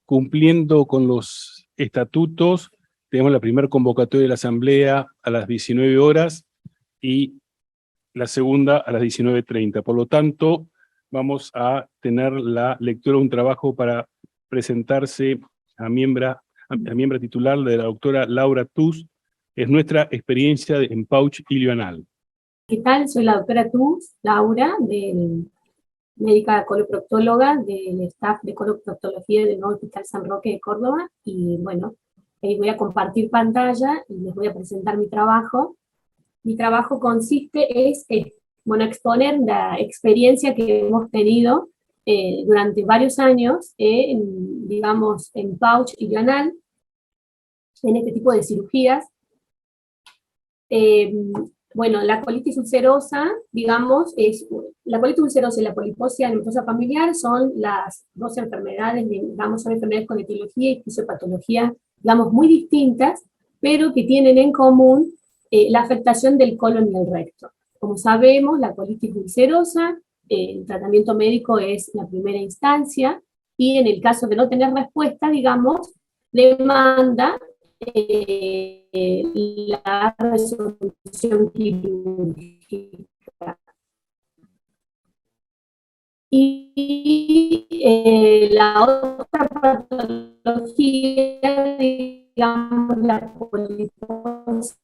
cumpliendo con los estatutos, tenemos la primera convocatoria de la Asamblea a las 19 horas y la segunda a las 19:30. Por lo tanto, vamos a tener la lectura de un trabajo para presentarse a miembro titular de la doctora Laura Tuz. Es nuestra experiencia en pouch ilioanal. ¿Qué tal? Soy la doctora Tuz, Laura, médica coloproctóloga del staff de coloproctología del nuevo Hospital San Roque de Córdoba, y bueno, voy a compartir pantalla y les voy a presentar mi trabajo. Mi trabajo consiste exponer la experiencia que hemos tenido durante varios años, digamos, en pouch ilioanal, en este tipo de cirugías. Bueno, la colitis ulcerosa, digamos, la colitis ulcerosa y la poliposia anematosa familiar son las dos enfermedades, digamos, son enfermedades con etiología y fisiopatología, digamos, muy distintas, pero que tienen en común la afectación del colon y el recto. Como sabemos, la colitis ulcerosa, el tratamiento médico es la primera instancia, y en el caso de no tener respuesta, digamos, demanda la resolución quirúrgica. Y la otra patología, digamos, la poliposis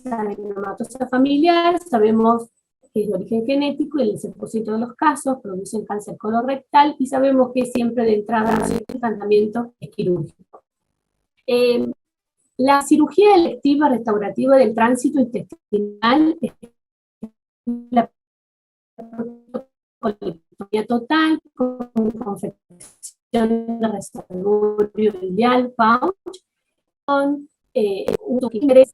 anematosa familiar, sabemos que es de origen genético y el 100% de los casos producen cáncer colorectal, y sabemos que siempre de entrada el tratamiento es quirúrgico. La cirugía electiva restaurativa del tránsito intestinal es la colectomía total con confección de reservorio biliar, pouch, con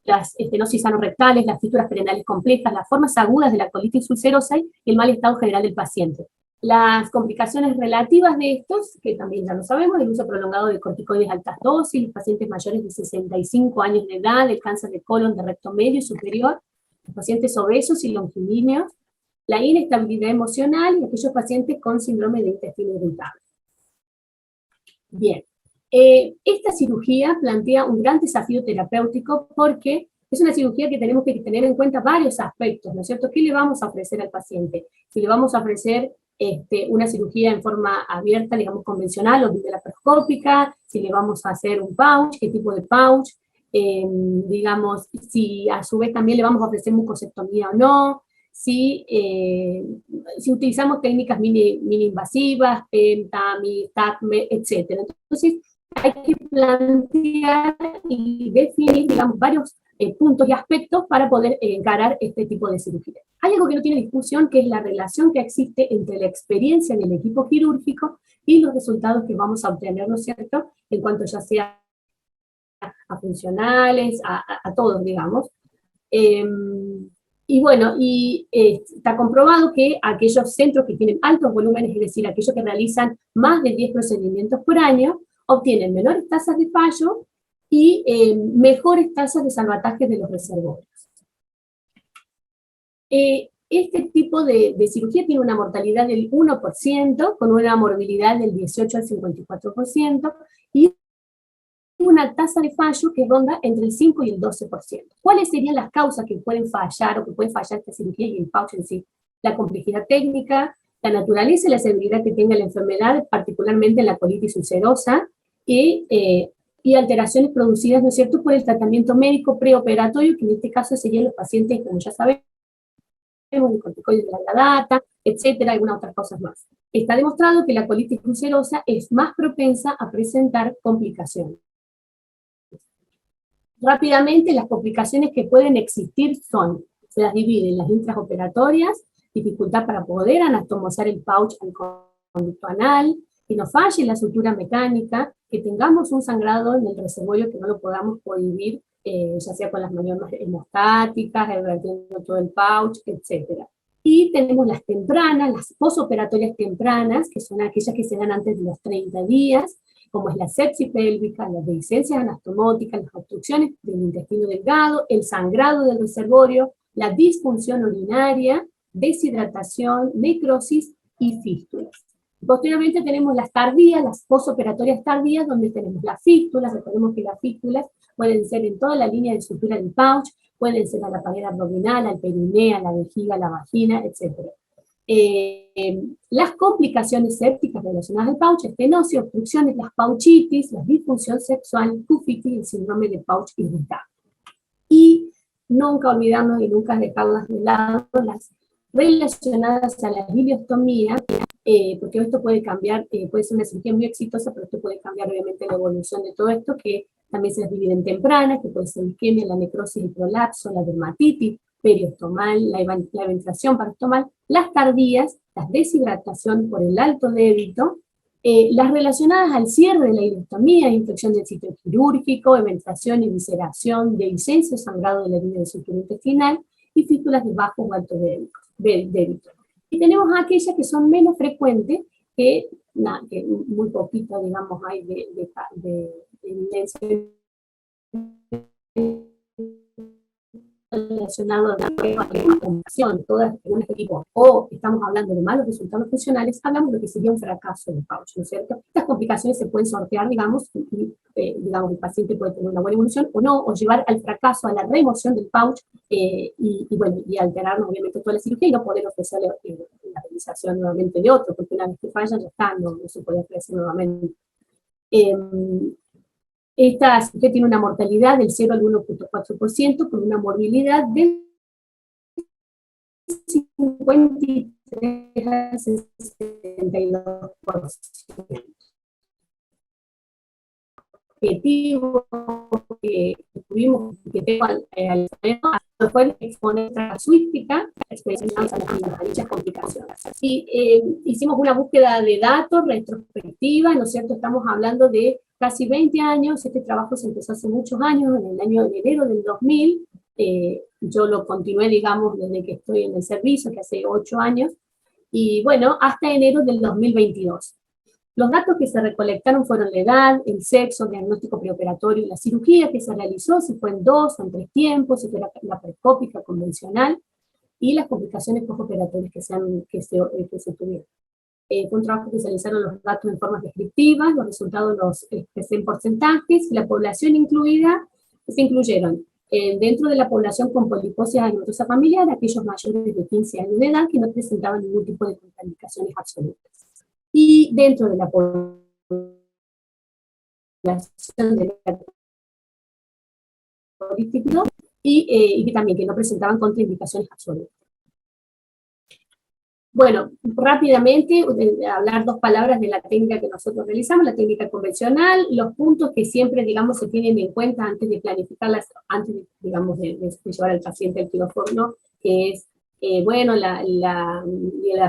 las estenosis anorrectales, las fisuras perineales complejas, las formas agudas de la colitis ulcerosa y el mal estado general del paciente. Las complicaciones relativas de estos, que también ya lo sabemos, el uso prolongado de corticoides de altas dosis, los pacientes mayores de 65 años de edad, el cáncer de colon de recto medio y superior, los pacientes obesos y longilíneos, la inestabilidad emocional y aquellos pacientes con síndrome de intestino irritable. Bien, esta cirugía plantea un gran desafío terapéutico porque es una cirugía que tenemos que tener en cuenta varios aspectos, ¿no es cierto? ¿Qué le vamos a ofrecer al paciente? Si le vamos a ofrecer una cirugía en forma abierta, digamos, convencional o videolaparoscópica, si le vamos a hacer un pouch, qué tipo de pouch, digamos, si a su vez también le vamos a ofrecer mucosectomía o no, si utilizamos técnicas mini invasivas, TAMI, TACME, etc. Entonces, hay que plantear y definir, digamos, varios puntos y aspectos para poder encarar este tipo de cirugía. Hay algo que no tiene discusión, que es la relación que existe entre la experiencia en el equipo quirúrgico y los resultados que vamos a obtener, ¿no es cierto?, en cuanto ya sea a funcionales, a todos, digamos. Y bueno, está comprobado que aquellos centros que tienen altos volúmenes, es decir, aquellos que realizan más de 10 procedimientos por año, obtienen menores tasas de fallo y mejores tasas de salvataje de los reservorios. Este tipo de cirugía tiene una mortalidad del 1%, con una morbilidad del 18 al 54%, y una tasa de fallo que ronda entre el 5 y el 12%. ¿Cuáles serían las causas que pueden fallar o que pueden fallar esta cirugía y el pouch en sí? La complejidad técnica, la naturaleza y la severidad que tenga la enfermedad, particularmente en la colitis ulcerosa, y alteraciones producidas, ¿no es cierto?, por el tratamiento médico preoperatorio, que en este caso serían los pacientes, como ya sabemos, el corticoides de larga data, etcétera, algunas otras cosas más. Está demostrado que la colitis ulcerosa es más propensa a presentar complicaciones. Rápidamente, las complicaciones que pueden existir se las dividen en las intraoperatorias, dificultad para poder anastomosar el pouch al conducto anal, que nos falle la sutura mecánica, que tengamos un sangrado en el reservorio que no lo podamos cohibir, ya sea con las maniobras hemostáticas, revertiendo todo el pouch, etc. Y tenemos las tempranas, las posoperatorias tempranas, que son aquellas que se dan antes de los 30 días, como es la sepsis pélvica, las dehiscencias anastomóticas, las obstrucciones del intestino delgado, el sangrado del reservorio, la disfunción urinaria, deshidratación, necrosis y fístulas. Posteriormente tenemos las tardías, las posoperatorias tardías, donde tenemos las fístulas. Recordemos que las fístulas pueden ser en toda la línea de sutura del pouch, pueden ser a la pared abdominal, al perineo, a la vejiga, a la vagina, etc. Las complicaciones sépticas relacionadas al pouch, estenosis, obstrucciones, las pouchitis, la disfunción sexual, cufitis y el síndrome de pouch irritable. Y nunca olvidarnos y nunca dejarlas de lado las relacionadas a la ileostomía, porque esto puede cambiar, puede ser una cirugía muy exitosa, pero esto puede cambiar obviamente la evolución de todo esto, que también se divide en tempranas, que puede ser la isquemia, la necrosis, el prolapso, la dermatitis periostomal, la eventración parostomal, las tardías, la deshidratación por el alto débito, las relacionadas al cierre de la ileostomía, infección del sitio quirúrgico, eventración y visceración, dehiscencia o sangrado de la línea de sutura intestinal, y fístulas de bajo o alto débito. Y tenemos aquellas que son menos frecuentes, que muy poquito, digamos, hay de evidencia relacionado a la comunicación, todas en este tipo, o estamos hablando de malos resultados funcionales, hablamos de lo que sería un fracaso del pouch, ¿no es cierto? Estas complicaciones se pueden sortear, digamos, y digamos, el paciente puede tener una buena evolución o no, o llevar al fracaso, a la remoción del pouch, bueno, y alterar obviamente toda la cirugía y no poder ofrecerle la realización nuevamente de otro, porque una vez que falla ya está, no se puede ofrecer nuevamente. Esta cirugía tiene una mortalidad del 0 al 1.4%, con una morbilidad del 53 al 62%. Objetivo que tuvimos, que tengo al fue exponer la casuística, expresamos a dichas complicaciones. Y hicimos una búsqueda de datos retrospectiva, ¿no es cierto? Estamos hablando de casi 20 años, este trabajo se empezó hace muchos años, en el año de enero del 2000, yo lo continué, digamos, desde que estoy en el servicio, que hace 8 años, y bueno, hasta enero del 2022. Los datos que se recolectaron fueron la edad, el sexo, el diagnóstico preoperatorio y la cirugía que se realizó, si fue en 2 o en 3 tiempos, si fue la laparoscópica convencional, y las complicaciones postoperatorias que se tuvieron. Fue un trabajo que se realizaron los datos en formas descriptivas, los resultados los expresé en porcentajes, y la población incluida, se incluyeron dentro de la población con poliposis anematosa familiar, aquellos mayores de 15 años de edad que no presentaban ningún tipo de contraindicaciones absolutas. Y dentro de la población de y también que no presentaban contraindicaciones absolutas. Bueno, rápidamente, hablar 2 palabras de la técnica que nosotros realizamos, la técnica convencional, los puntos que siempre, digamos, se tienen en cuenta antes de planificarlas, antes, digamos, de llevar al paciente al quirófano, que es, bueno, la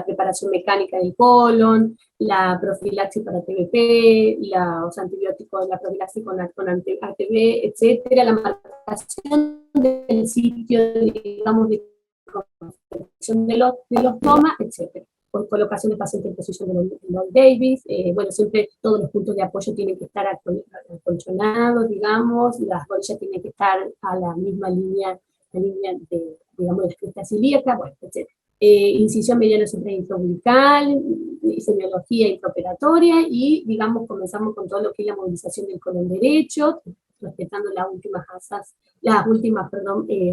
preparación mecánica del colon, la profilaxis para TBP, los antibióticos, la profilaxis con ATB, etcétera, la marcación del sitio, digamos, de de los tomas, etc. Por colocación de paciente en posición de Lloyd Davis, bueno, siempre todos los puntos de apoyo tienen que estar acolchonados, digamos, las rodillas tienen que estar a la misma línea de, digamos, de la cresta ilíaca, bueno, etc. Incisión mediana supraintraumbilical, semiología intraoperatoria, y, digamos, comenzamos con todo lo que es la movilización del colon derecho, respetando las últimas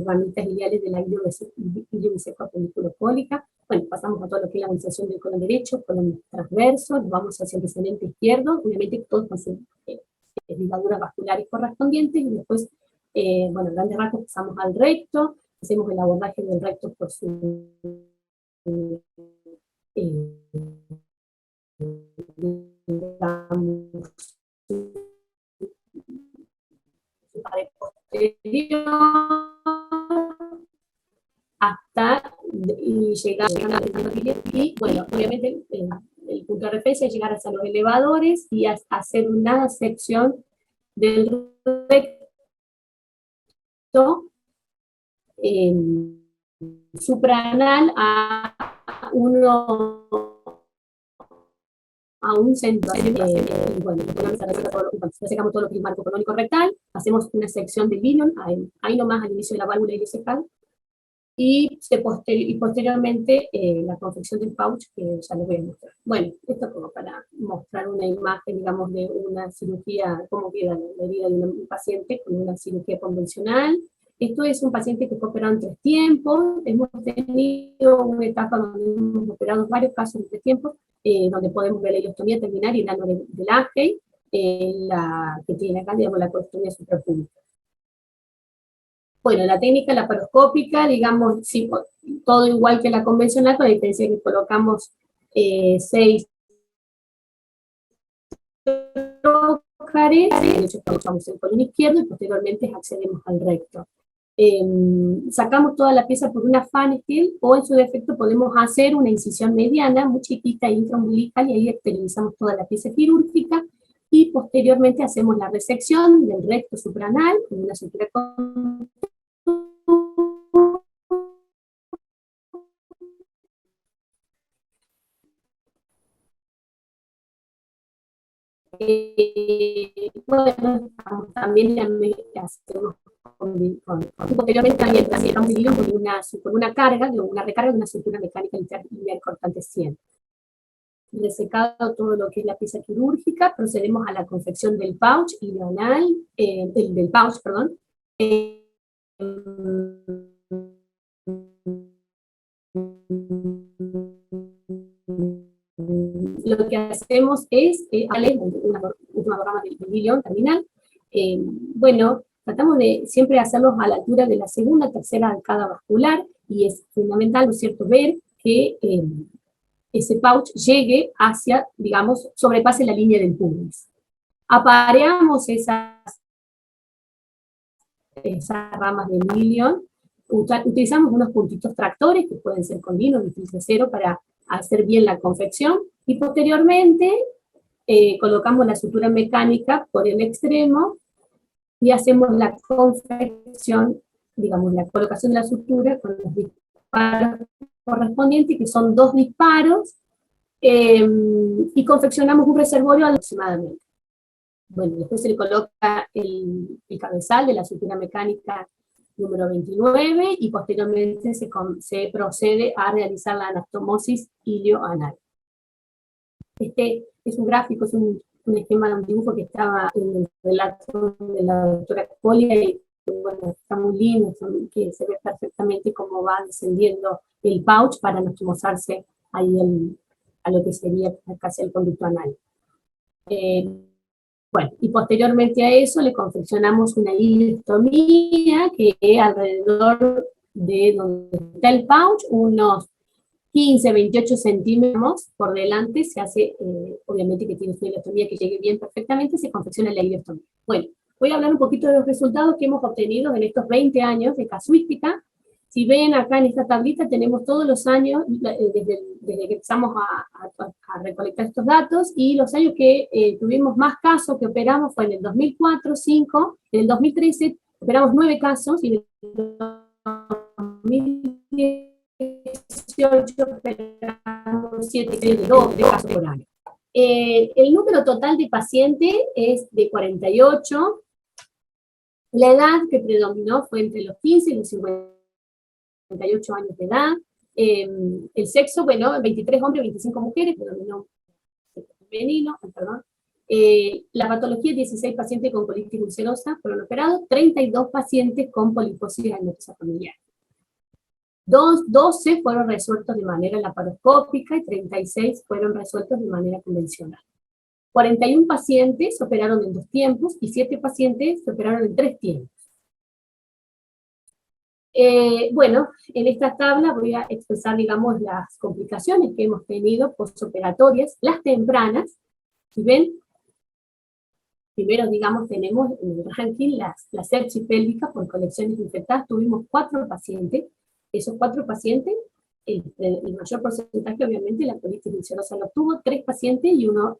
ramitas iliares de la ilioviscoapelliculocólica. Bueno, pasamos a todo lo que es la movilización del colon derecho, colon transverso, nos vamos hacia el descendente izquierdo, obviamente todos con sus ligaduras vasculares correspondientes, y después, bueno, grandes rasgos pasamos al recto, hacemos el abordaje del recto por su pared posterior hasta llegar a y bueno, obviamente el punto de referencia es llegar hacia los elevadores y hacer una sección del recto supranal a un centro, bueno, sacamos todo lo que es marco colónico rectal, hacemos una sección del bilion, ahí nomás al inicio de la válvula ileocecal, y posteriormente la confección del pouch, que ya les voy a mostrar. Bueno, esto como para mostrar una imagen, digamos, de una cirugía, cómo queda la herida de un paciente con una cirugía convencional. Esto es un paciente que fue operado en 3 tiempos. Hemos tenido una etapa donde hemos operado varios casos en 3 tiempos, donde podemos ver la ileostomía terminal y el ano del Agei, la que tiene acá, digamos, la colostomía suprapúbica. Bueno, la técnica laparoscópica, digamos, sí, todo igual que la convencional, con la diferencia que colocamos 6 trocares, de hecho colocamos el colon izquierdo y posteriormente accedemos al recto. Sacamos toda la pieza por una Pfannstiel, o en su defecto podemos hacer una incisión mediana, muy chiquita, intraumbilical, y ahí esterilizamos toda la pieza quirúrgica, y posteriormente hacemos la resección del recto supranal con una sutura con bueno, también hacemos posteriormente también con una carga, una recarga de una sutura mecánica lineal cortante 100. Resecado todo lo que es la pieza quirúrgica, procedemos a la confección del pouch ileoanal, del pouch, perdón. Lo que hacemos es una rama del ilion terminal. Bueno, tratamos de siempre hacerlos a la altura de la segunda, tercera arcada vascular, y es fundamental, ¿no es cierto?, ver que ese pouch llegue hacia, digamos, sobrepase la línea del pubis. Apareamos esas ramas del ilion, utilizamos unos puntitos tractores, que pueden ser con lino, de cero, para hacer bien la confección, y posteriormente colocamos la sutura mecánica por el extremo, y hacemos la confección, digamos, la colocación de la sutura con los disparos correspondientes, que son 2 disparos, y confeccionamos un reservorio aproximadamente. Bueno, después se le coloca el cabezal de la sutura mecánica número 29, y posteriormente se procede a realizar la anastomosis ilioanal. Este es un gráfico, es un esquema, un dibujo que estaba en el relato de la doctora Polia, y bueno, está muy lindo, que se ve perfectamente cómo va descendiendo el pouch para anastomosarse ahí a lo que sería casi el conducto anal. Bueno, y posteriormente a eso le confeccionamos una ileostomía, que alrededor de donde está el pouch, unos 15, 28 centímetros por delante, se hace, obviamente que tiene una ileostomía que llegue bien perfectamente, se confecciona la ileostomía. Bueno, voy a hablar un poquito de los resultados que hemos obtenido en estos 20 años de casuística. Si ven acá en esta tablita tenemos todos los años, desde que empezamos a recolectar estos datos, y los años que tuvimos más casos que operamos fue en el 2004, 5, en el 2013 operamos 9 casos, y en el 2018 operamos 7, 2 casos por año. El número total de pacientes es de 48, la edad que predominó fue entre los 15 y los 58 años de edad. El sexo, bueno, 23 hombres, 25 mujeres, predominó femenino, perdón. La patología, 16 pacientes con colitis ulcerosa fueron operados, 32 pacientes con poliposis anemia familiar. 12 fueron resueltos de manera laparoscópica y 36 fueron resueltos de manera convencional. 41 pacientes se operaron en 2 tiempos y 7 pacientes se operaron en 3 tiempos. Bueno, en esta tabla voy a expresar, digamos, las complicaciones que hemos tenido postoperatorias, las tempranas. Si ven, primero, digamos, tenemos en el ranking la sepsis pélvica por colecciones infectadas. Tuvimos 4 pacientes. Esos 4 pacientes, el mayor porcentaje, obviamente, la colitis ulcerosa lo tuvo, 3 pacientes y uno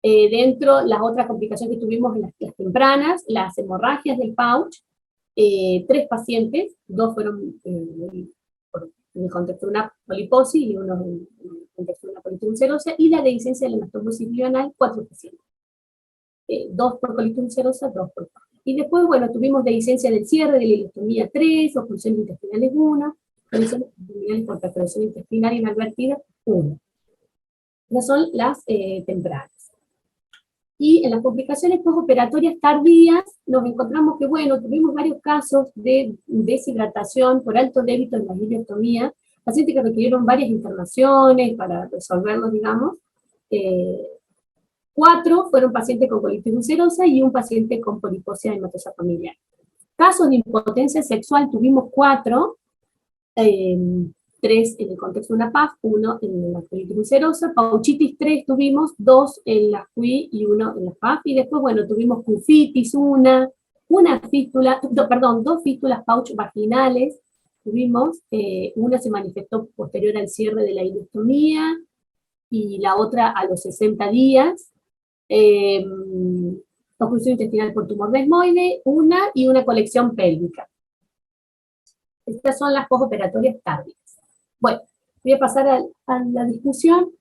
dentro, las otras complicaciones que tuvimos en las tempranas, las hemorragias del pouch, 3 pacientes, 2 fueron en el contexto de una poliposis y uno en el contexto de una colitis ulcerosa, y la dehiscencia de la anastomosis ilioanal, 4 pacientes. 2 por colitis ulcerosa, 2 por pouch. Y después, bueno, tuvimos dehiscencia del cierre, de la ileostomía 3, oclusiones intestinales 1, oclusiones intestinales por perforación intestinal inadvertida 1. Esas son las tempranas. Y en las complicaciones postoperatorias tardías nos encontramos que, bueno, tuvimos varios casos de deshidratación por alto débito en la ileostomía, pacientes que requirieron varias internaciones para resolverlos, digamos. 4 fueron pacientes con colitis ulcerosa y un paciente con poliposia hematosa familiar. Casos de impotencia sexual tuvimos 4, 3 en el contexto de una PAF, 1 en la colitis ulcerosa, pauchitis 3 tuvimos, 2 en la QI y 1 en la PAF, y después, bueno, tuvimos cufitis, una fístula, perdón, 2 fístulas pouch vaginales, tuvimos, una se manifestó posterior al cierre de la ileostomía, y la otra a los 60 días, oclusión intestinal por tumor desmoide, y una colección pélvica. Estas son las postoperatorias tardías. Bueno, voy a pasar a la discusión.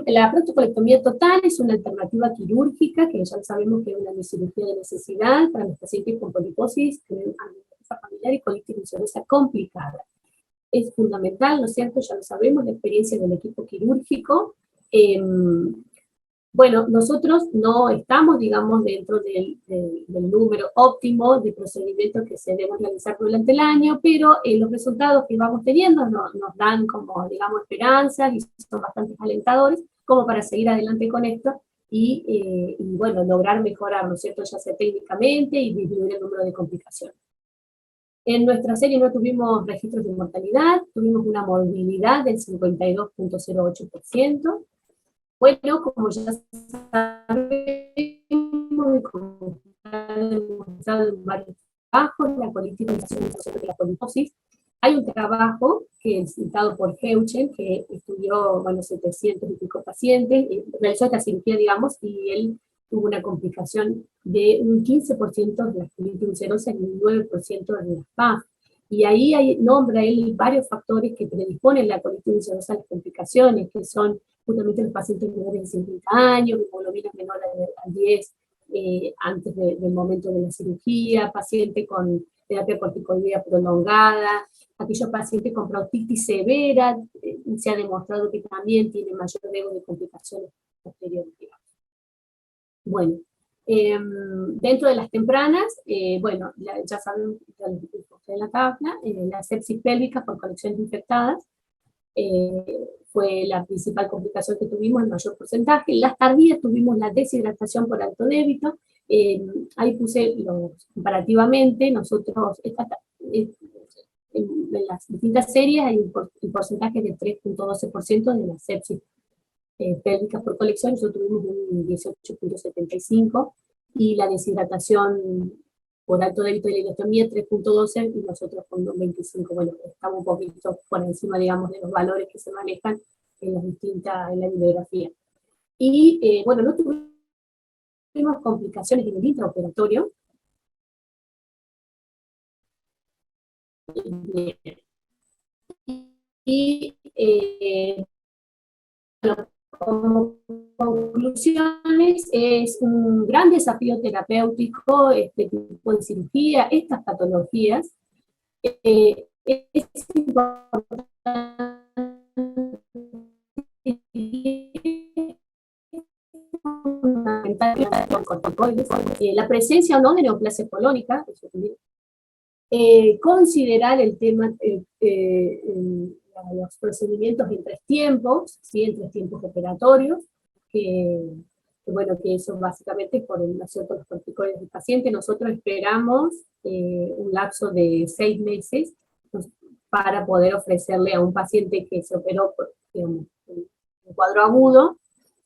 La prostocolectomía total es una alternativa quirúrgica, que ya sabemos que es una cirugía de necesidad para los pacientes con poliposis, amenaza familiar y colitis ulcerosa complicada. Es fundamental, ¿no es cierto? Ya lo sabemos, la experiencia del equipo quirúrgico. Bueno, nosotros no estamos, digamos, dentro del número óptimo de procedimientos que se deben realizar durante el año, pero los resultados que vamos teniendo nos dan como, digamos, esperanzas y son bastante alentadores como para seguir adelante con esto y bueno, lograr mejorar, ¿no es cierto?, ya sea técnicamente y disminuir el número de complicaciones. En nuestra serie no tuvimos registros de mortalidad, tuvimos una morbilidad del 52.08%. Bueno, como ya sabemos, y como está demostrado en varios trabajos, la la poliposis, hay un trabajo que es citado por Heuchen, que estudió, bueno, 700 y pico pacientes, realizó esta cirugía, digamos, y él tuvo una complicación de un 15% de la colitis ulcerosa y un 9% de las PAF. Y ahí nombra él varios factores que predisponen la colitis ulcerosa a las complicaciones, que son justamente los pacientes menores de 50 años, hemoglobinas menores a 10 antes del momento de la cirugía, paciente con terapia corticoidea prolongada, aquellos pacientes con proctitis severa, se ha demostrado que también tienen mayor riesgo de complicaciones posteriores. Bueno, dentro de las tempranas, bueno, ya saben, en la tabla, la sepsis pélvica por conexiones infectadas, fue la principal complicación que tuvimos, el mayor porcentaje. Las tardías tuvimos la deshidratación por alto débito, ahí puse comparativamente, nosotros, en las distintas series hay un porcentaje de 3.12% de la sepsis pélvicas por colección, nosotros tuvimos un 18.75%, y la deshidratación por alto débito de la ileostomía 3.12, y nosotros con 25, bueno, estamos un poquito por encima, digamos, de los valores que se manejan en las distintas, en la bibliografía. Y, bueno, no tuvimos complicaciones en el intraoperatorio. Y, bueno, como conclusiones, es un gran desafío terapéutico este tipo de cirugía, estas patologías. Es importante la presencia o no de neoplasia colónica, considerar el tema, los procedimientos en 3 tiempos, ¿sí? En 3 tiempos operatorios, bueno, que eso básicamente por el acierto de los corticoides del paciente. Nosotros esperamos un lapso de 6 meses para poder ofrecerle a un paciente que se operó por, digamos, un cuadro agudo,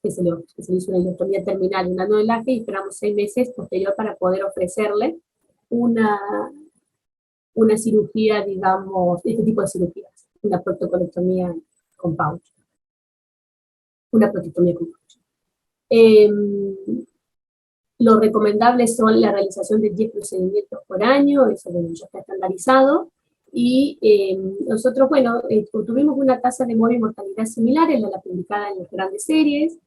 que se le hizo una ileostomía terminal y un anuelaje, y esperamos 6 meses posterior para poder ofrecerle una cirugía, digamos, este tipo de cirugías, una protocolectomía con pouch. Una prototomía con pouch. Lo recomendable son la realización de 10 procedimientos por año, eso bueno, ya está estandarizado, y nosotros, bueno, tuvimos una tasa de mortalidad similar a la publicada en las grandes series.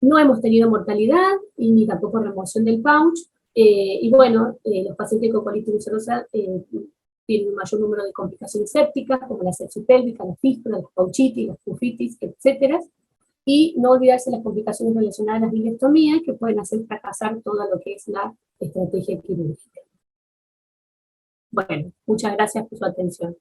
No hemos tenido mortalidad y ni tampoco remoción del pouch. Y bueno, los pacientes con colitis ulcerosa tienen un mayor número de complicaciones sépticas, como la sepsis pélvica, la fístula, la pouchitis, la pufitis, etc. Y no olvidarse las complicaciones relacionadas a las ileostomías, que pueden hacer fracasar todo lo que es la estrategia quirúrgica. Bueno, muchas gracias por su atención.